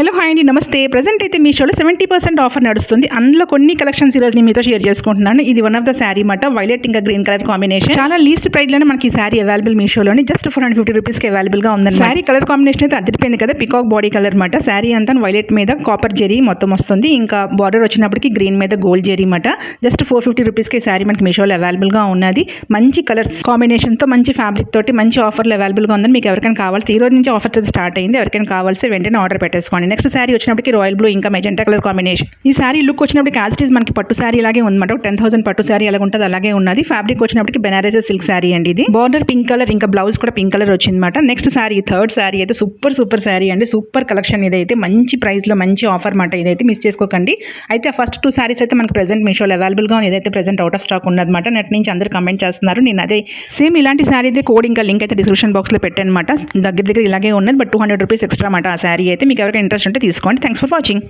Hello hi అండి, నమస్తే. Present అయితే మీషోలో 70% ఆఫర్ నడుస్తుంది. అందులో కొన్ని కలెక్షన్స్ ఈరోజు నేను మీతో షేర్ చేసుకుంటున్నాను. ఇది వన్ ఆఫ్ ద శారీ మాట, వైలెట్ ఇంకా గ్రీన్ కలర్ కాంబినేషన్. చాలా లీస్ట్ ప్రైస్ లోనే మనకి ఈ శారీ అవైలబుల్ మీషోలోని జస్ట్ 450 రూపీస్ కి అవైలబుల్ గా ఉందండి. శారీ కలర్ కాంబినేషన్ అయితే అదిరిపోయింది కదా, పికాక్ బాడీ కలర్ మాట. శారీ అంతా వైలెట్ మీద కాపర్ జెరీ మొత్తం వస్తుంది. ఇంకా బార్డర్ వచ్చినప్పటికి గ్రీన్ మీద గోల్డ్ జెరీ మాట. జస్ట్ 450 రూపీస్ కి శారీ మనకి మీషోలో అవైలబుల్ గా ఉన్నది. మంచి కలర్స్ కాంబినేషన్ తో, మంచి ఫ్యాబ్రిక్ తోటి మంచి ఆఫర్లు అవైలబుల్ గా ఉందని. మీకు ఎవరికైనా కావాల్సి ఈ రోజు నుంచి ఆఫర్స్ అయితే స్టార్ట్ అయింది. ఎవరికైనా కావాల్సి వెంటనే ఆర్డర్ పెట్టేసుకోండి. నెక్స్ట్ శారీ వచ్చినప్పటికి రాయల్ బ్లూ ఇంకా మెజెంటా కలర్ కాంబినేషన్. ఈ శారీ లుక్ వచ్చినప్పటికి యాజ్ ఇట్ ఈస్ మనకి పట్టు శారీ లాగే ఉందన్నమాట. 10,000 పట్టు శారీ ఎలా ఉంటుంది అలాగే ఉన్నది. ఫ్యాబ్రిక్ వచ్చినప్పటికి బెనారస్ సిల్క్ శారీ అండి. ఇది బార్డర్ పింక్ కలర్, ఇంకా బ్లౌజ్ కూడా పింక్ కలర్ వచ్చిందన్నమాట. నెక్స్ట్ శారీ, థర్డ్ శారీ అయితే సూపర్ శారీ అండి. సూపర్ కలెక్షన్ ఇదైతే, మంచి ప్రైస్ లో మంచి ఆఫర్ మాట. ఇదైతే మిస్ చేసుకోకండి. అయితే ఫస్ట్ 2 శారీస్ అయితే మనకి ప్రెసెంట్ మీషోలో అవైలబుల్ గా ఉంది. ఇదైతే ప్రెసెంట్ అవుట్ ఆఫ్ స్టాక్ ఉన్నదన్నమాట. నెట్ నుంచి అందరూ కమెంట్ చేస్తున్నారు. నేను అదే సేమ్ ఇలాంటి శారీ అయితే కోడ్ ఇంకా లింక్ అయితే డిస్క్రిప్షన్ బాక్స్ లో పెట్టాను అనమాట. దగ్గర ఇలాగే ఉన్నది, బట్ 200 రూపీస్ ఎక్స్ట్రా మాట. ఆ శారీ అయితే మీకు ఎవరికైనా ఇంట్రెస్ట్ ఉంటే తీసుకోండి. Thanks for watching.